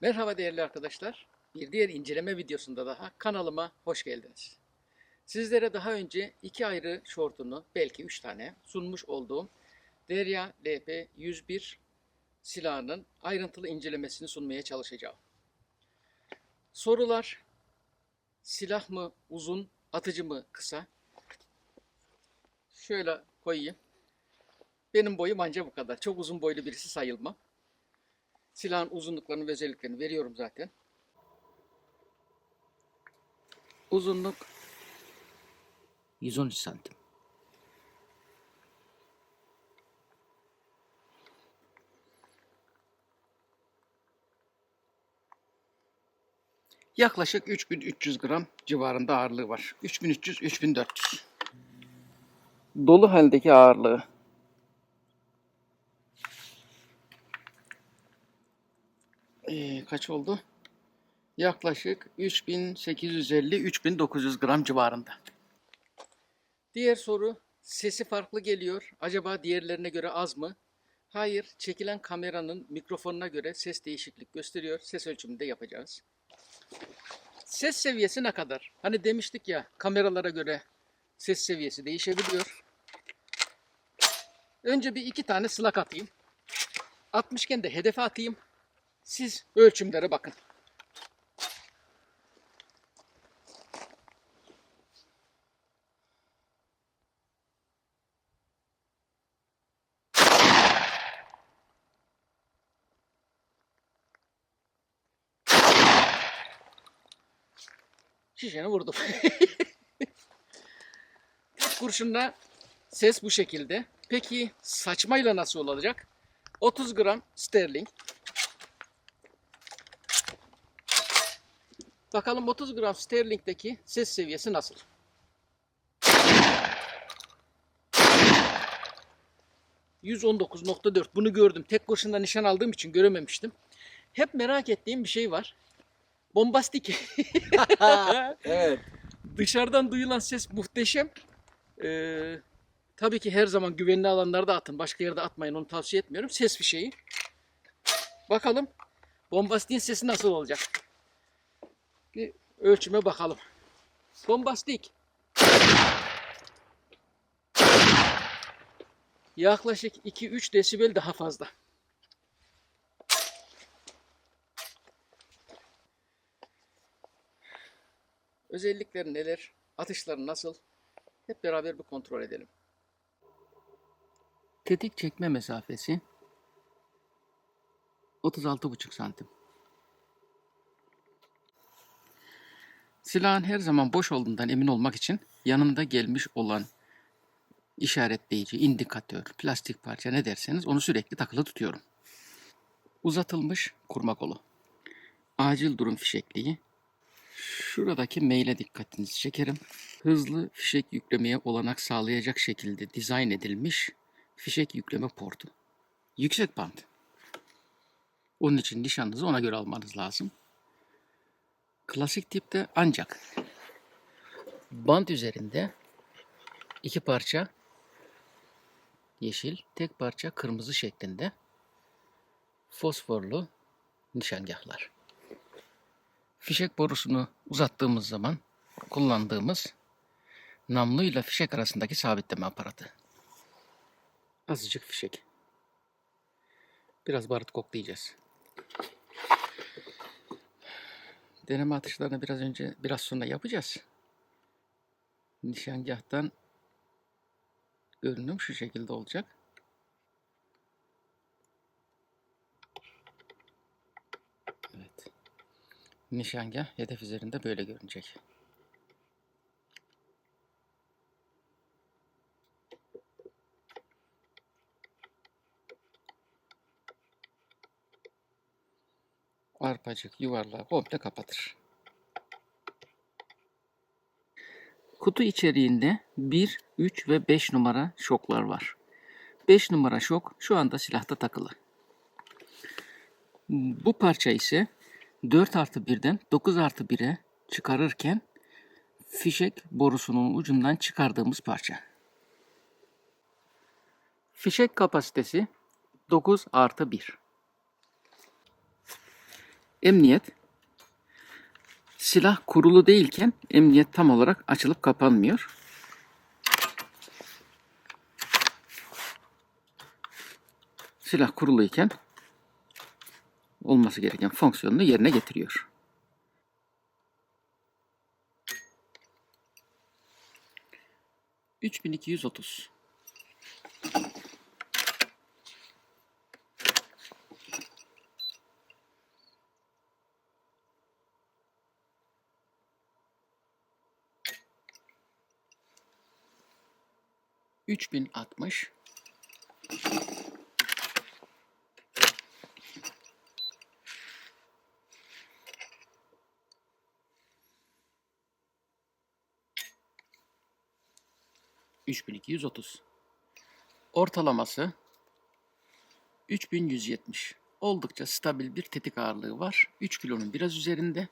Merhaba değerli arkadaşlar. Bir diğer inceleme videosunda daha kanalıma hoş geldiniz. Sizlere daha önce iki ayrı şortunu, belki 3 tane sunmuş olduğum Derya LP101 silahının ayrıntılı incelemesini sunmaya çalışacağım. Sorular: silah mı uzun, atıcı mı kısa? Şöyle koyayım. Benim boyum anca bu kadar. Çok uzun boylu birisi sayılmam. Silahın uzunluklarını ve özelliklerini veriyorum zaten. Uzunluk 113 santim. Yaklaşık 3300 gram civarında ağırlığı var. 3300-3400. Dolu haldeki ağırlığı kaç oldu? Yaklaşık 3850-3900 gram civarında. Diğer soru: sesi farklı geliyor. Acaba diğerlerine göre az mı? Hayır, çekilen kameranın mikrofonuna göre ses değişiklik gösteriyor. Ses ölçümünde yapacağız. Ses seviyesi ne kadar? Hani demiştik ya, kameralara göre ses seviyesi değişebiliyor. Önce bir iki tane slug atayım. Atmışken de hedefe atayım. Siz ölçümlere bakın. Şişeni vurdum. Kurşunla ses bu şekilde. Peki saçmayla nasıl olacak? 30 gram sterling. Bakalım 30 gram sterling'deki ses seviyesi nasıl? %119.4. Bunu gördüm. Tek kurşunla nişan aldığım için görememiştim. Hep merak ettiğim bir şey var. Bombastik. Evet. Dışarıdan duyulan ses muhteşem. Tabii ki her zaman güvenli alanlarda atın. Başka yerde atmayın, onu tavsiye etmiyorum. Ses fişeği. Bakalım bombastik'in sesi nasıl olacak? Bir ölçüme bakalım. Bombastik. Yaklaşık 2-3 desibel daha fazla. Özellikleri neler? Atışları nasıl? Hep beraber bir kontrol edelim. Tetik çekme mesafesi 36,5 santim. Silahın her zaman boş olduğundan emin olmak için yanında gelmiş olan işaretleyici, indikatör, plastik parça ne derseniz onu sürekli takılı tutuyorum. Uzatılmış kurma kolu. Acil durum fişekliği. Şuradaki maile dikkatinizi çekerim. Hızlı fişek yüklemeye olanak sağlayacak şekilde dizayn edilmiş fişek yükleme portu. Yüksek bant. Onun için nişanınızı ona göre almanız lazım. Klasik tipte ancak bant üzerinde iki parça yeşil, tek parça kırmızı şeklinde fosforlu nişangahlar. Fişek borusunu uzattığımız zaman kullandığımız namluyla fişek arasındaki sabitleme aparatı. Azıcık fişek. Biraz barut koklayacağız. Deneme atışlarını biraz sonra yapacağız. Nişangahtan görünüm şu şekilde olacak. Evet. Nişangah hedef üzerinde böyle görünecek. Arpacık yuvarlağı komple kapatır. Kutu içeriğinde 1, 3 ve 5 numara şoklar var. 5 numara şok şu anda silahta takılı. Bu parça ise 4+1'den 9+1'e çıkarırken fişek borusunun ucundan çıkardığımız parça. Fişek kapasitesi 9+1. Emniyet. Silah kurulu değilken emniyet tam olarak açılıp kapanmıyor. Silah kuruluyken olması gereken fonksiyonunu yerine getiriyor. ...3230. ...3060... ...3230... Ortalaması 3170. Oldukça stabil bir tetik ağırlığı var. 3 kilonun biraz üzerinde.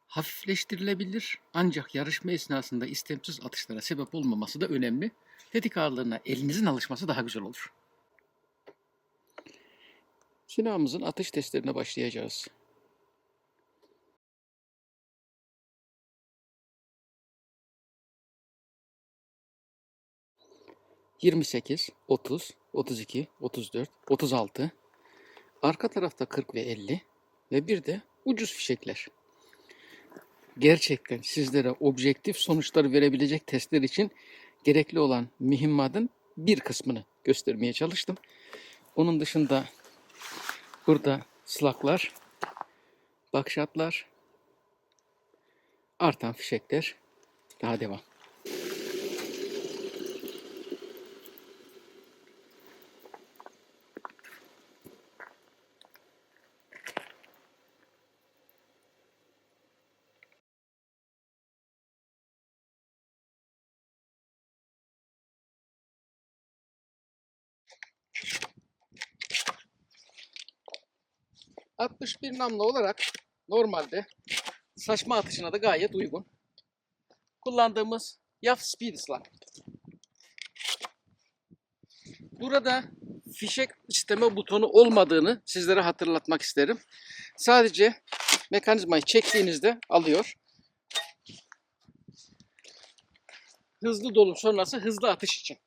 Hafifleştirilebilir ancak yarışma esnasında istemsiz atışlara sebep olmaması da önemli. Tetik ağırlığına elinizin alışması daha güzel olur. Silahımızın atış testlerine başlayacağız. ...28, 30, 32, 34, 36... ...arka tarafta 40 ve 50... ...ve bir de ucuz fişekler. Gerçekten sizlere objektif sonuçlar verebilecek testler için... ...gerekli olan mühimmatın bir kısmını göstermeye çalıştım. Onun dışında... ...burada sluglar... ...bakşatlar... ...artan fişekler... ...daha devam. 61 namlu olarak normalde saçma atışına da gayet uygun. Kullandığımız YAF Speed Slug. Burada fişek isteme butonu olmadığını sizlere hatırlatmak isterim. Sadece mekanizmayı çektiğinizde alıyor. Hızlı dolum sonrası hızlı atış için.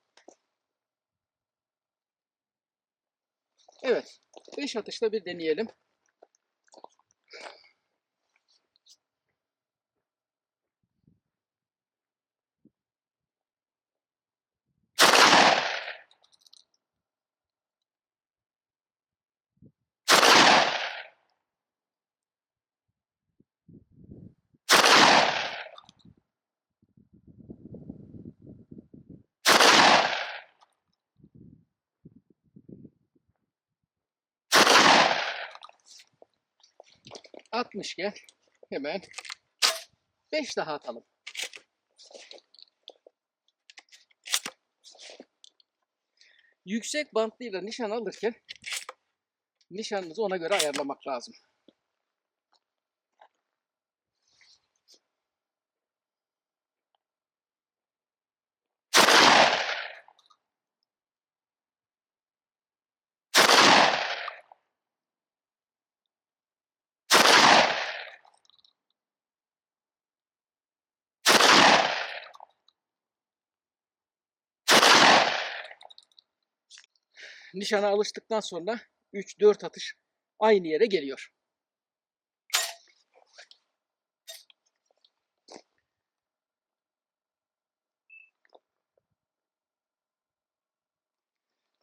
Evet, 5 atışta bir deneyelim. Atmışken hemen 5 daha atalım. Yüksek bantlıyla nişan alırken nişanınızı ona göre ayarlamak lazım. Nişana alıştıktan sonra 3-4 atış aynı yere geliyor.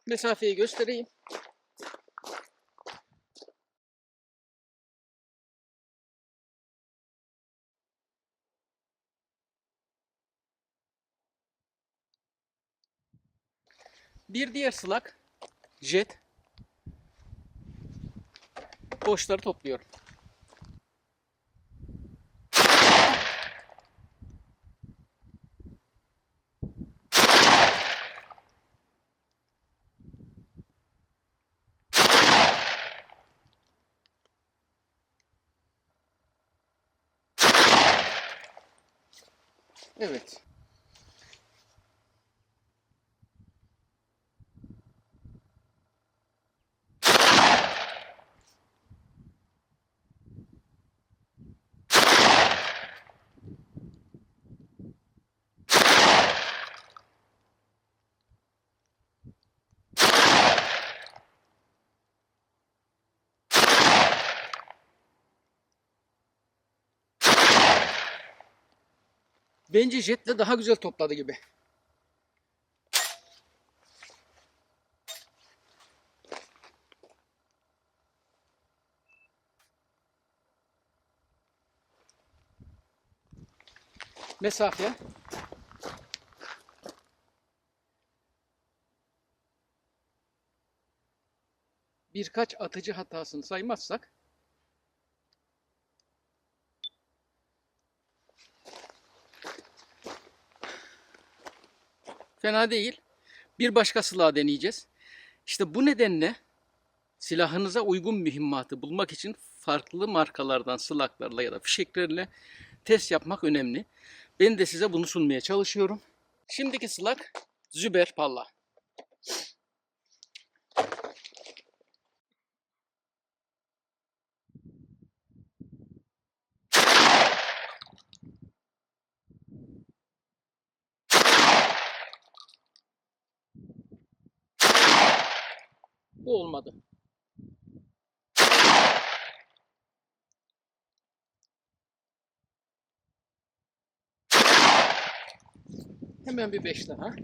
Mesafeyi göstereyim. Bir diğer slug jet. Boşları topluyorum. Evet. Bence jetle daha güzel topladı gibi. Mesafe. Birkaç atıcı hatasını saymazsak fena değil. Bir başka silah deneyeceğiz. İşte bu nedenle silahınıza uygun mühimmatı bulmak için farklı markalardan silahlarla ya da fişeklerle test yapmak önemli. Ben de size bunu sunmaya çalışıyorum. Şimdiki silah Züber Palla. Bu olmadı. Hemen bir 5 daha.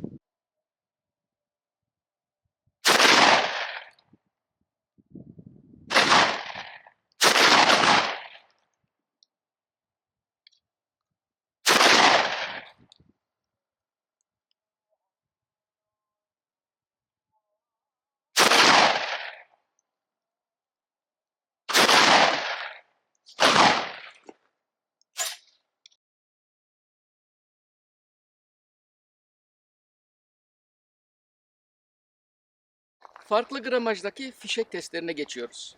Farklı gramajdaki fişek testlerine geçiyoruz.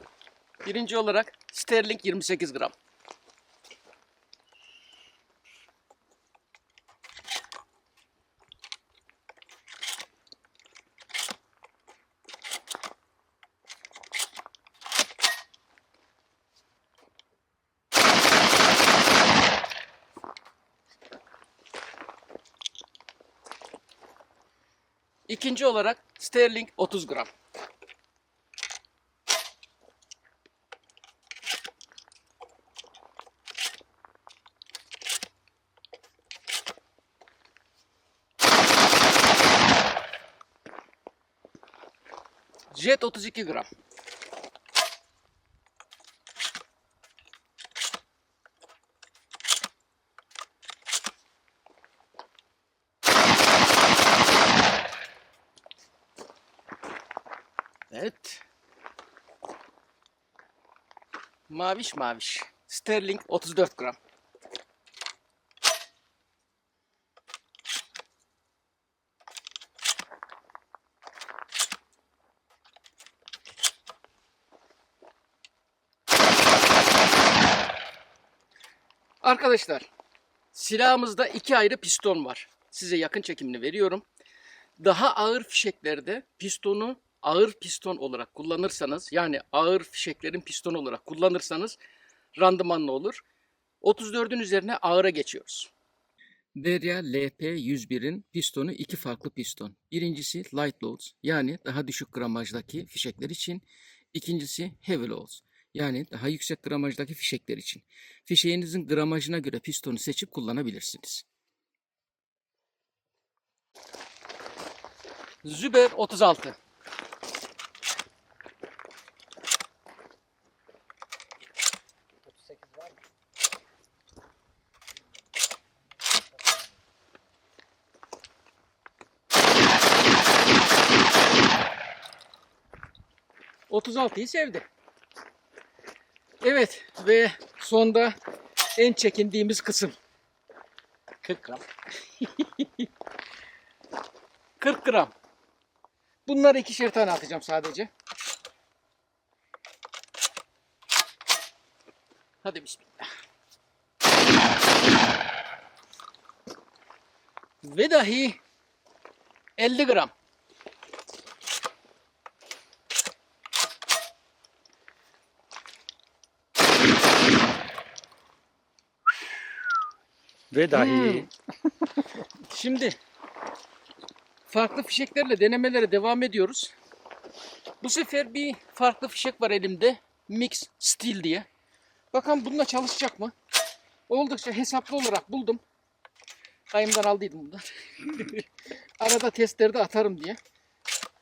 Birinci olarak Sterling 28 gram. İkinci olarak Sterling 30 gram. Jet 32 gram. Evet. Maviş maviş. Sterling 34 gram. Arkadaşlar, silahımızda iki ayrı piston var. Size yakın çekimini veriyorum. Daha ağır fişeklerde pistonu ağır piston olarak kullanırsanız, yani ağır fişeklerin pistonu olarak kullanırsanız randımanlı olur. 34'ün üzerine ağıra geçiyoruz. Derya LP101'in pistonu iki farklı piston. Birincisi light loads, yani daha düşük gramajdaki fişekler için. İkincisi heavy loads, yani daha yüksek gramajdaki fişekler için. Fişeğinizin gramajına göre pistonu seçip kullanabilirsiniz. Züber 36. ...36'yı sevdi. Evet ve sonda en çekindiğimiz kısım. 40 gram. 40 gram. Bunları ikişer tane atacağım sadece. Hadi bismillah. Ve dahi 50 gram. Ve dahi Şimdi farklı fişeklerle denemelere devam ediyoruz. Bu sefer bir farklı fişek var elimde. Mix Steel diye. Bakalım bununla çalışacak mı? Oldukça hesaplı olarak buldum. Kayımdan aldıydım bundan. Arada testleri de atarım diye.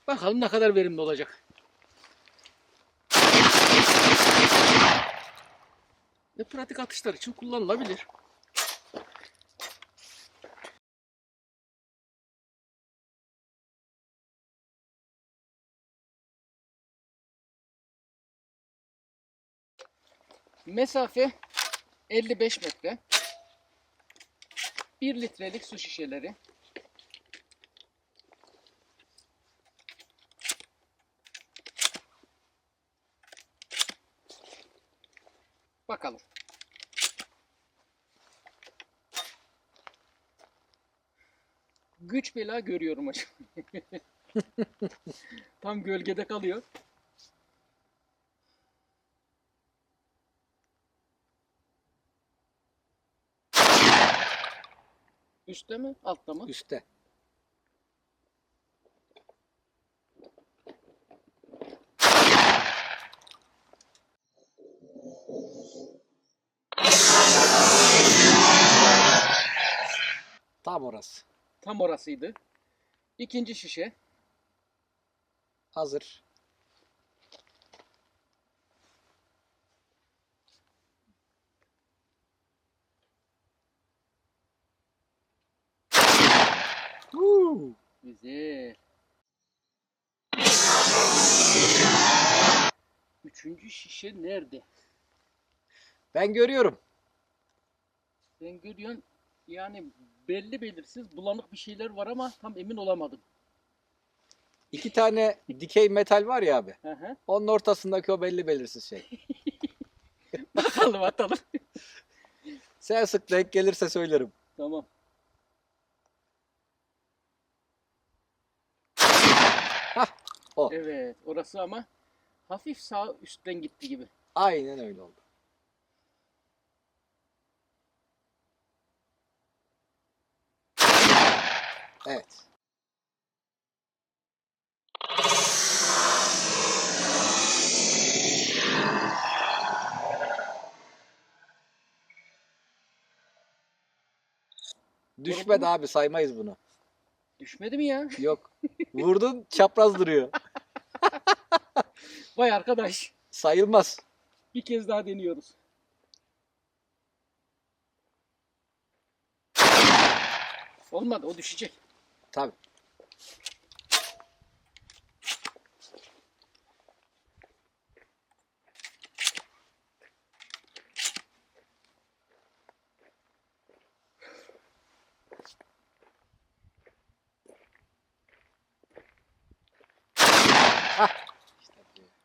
Bakalım ne kadar verimli olacak. Pratik atışlar için kullanılabilir. Mesafe 55 metre. 1 litrelik su şişeleri. Bakalım. Güç bela görüyorum hocam. Tam gölgede kalıyor. Üstte mi? Altta mı? Üstte. Tam orası. Tam orasıydı. İkinci şişe. Hazır. Güzel. Üçüncü şişe nerede? Ben görüyorum. Sen görüyorsun, yani belli belirsiz bulanık bir şeyler var ama tam emin olamadım. 2 tane dikey metal var ya abi. Hı hı. Onun ortasındaki o belli belirsiz şey. Bakalım atalım. Sen sık denk gelirse söylerim. Tamam. O. Evet, orası ama hafif sağ üstten gitti gibi. Aynen öyle oldu. Evet. Düşmedi abi, saymayız bunu. Düşmedi mi ya? Yok. Vurdun, çapraz duruyor. Vay arkadaş. Sayılmaz. Bir kez daha deniyoruz. Olmadı, o düşecek. Tabii.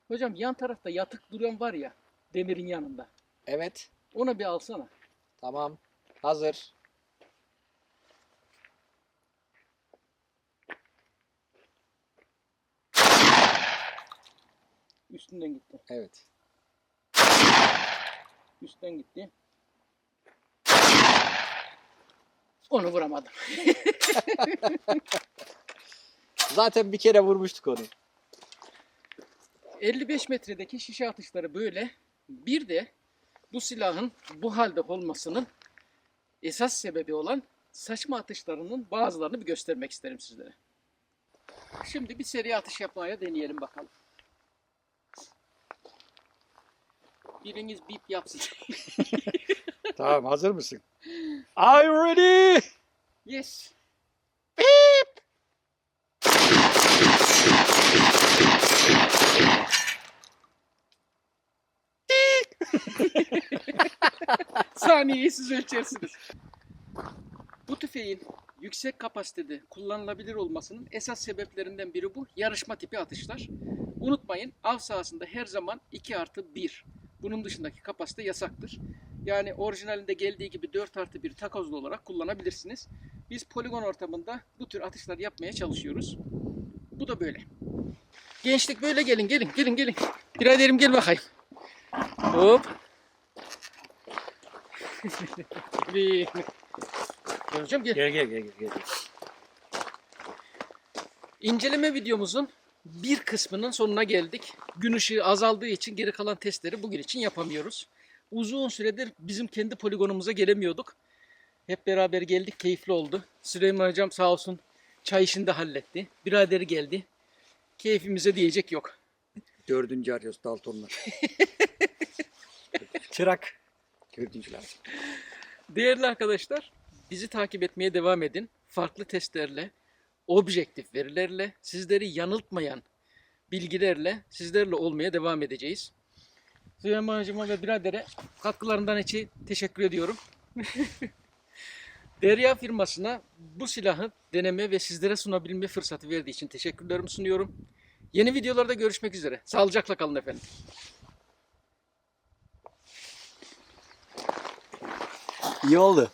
Hocam yan tarafta yatık duran var ya, demirin yanında. Evet. Ona bir alsana. Tamam. Hazır. Üstünden gitti. Evet. Üstten gitti. Onu vuramadım. Zaten bir kere vurmuştuk onu. 55 metredeki şişe atışları böyle. Bir de bu silahın bu halde olmasının esas sebebi olan saçma atışlarının bazılarını bir göstermek isterim sizlere. Şimdi bir seri atış yapmaya deneyelim bakalım. Biriniz bip yapsın. Tamam, hazır mısın? I'm ready. Yes. Saniyeyi siz ölçersiniz. Bu tüfeğin yüksek kapasitede kullanılabilir olmasının esas sebeplerinden biri bu. Yarışma tipi atışlar. Unutmayın, av sahasında her zaman 2+1. Bunun dışındaki kapasite yasaktır. Yani orijinalinde geldiği gibi 4+1 takozlu olarak kullanabilirsiniz. Biz poligon ortamında bu tür atışlar yapmaya çalışıyoruz. Bu da böyle. Gençlik böyle, gelin gelin gelin gelin. Biraderim gel bakayım. Hop. Bir. Hocam gel. Gel. İnceleme videomuzun bir kısmının sonuna geldik. Gün ışığı azaldığı için geri kalan testleri bugün için yapamıyoruz. Uzun süredir bizim kendi poligonumuza gelemiyorduk. Hep beraber geldik. Keyifli oldu. Süleyman Hocam sağ olsun çay işini de halletti. Biraderi geldi. Keyfimize diyecek yok. 4. arıyoruz Dalton'la. Çırak. 4. Değerli arkadaşlar, bizi takip etmeye devam edin. Farklı testlerle, objektif verilerle, sizleri yanıltmayan bilgilerle sizlerle olmaya devam edeceğiz. Süleyman Hocam'a ve biradere katkılarından için teşekkür ediyorum. Derya firmasına bu silahı deneme ve sizlere sunabilme fırsatı verdiği için teşekkürlerimi sunuyorum. Yeni videolarda görüşmek üzere. Sağlıcakla kalın efendim. İyi oldu.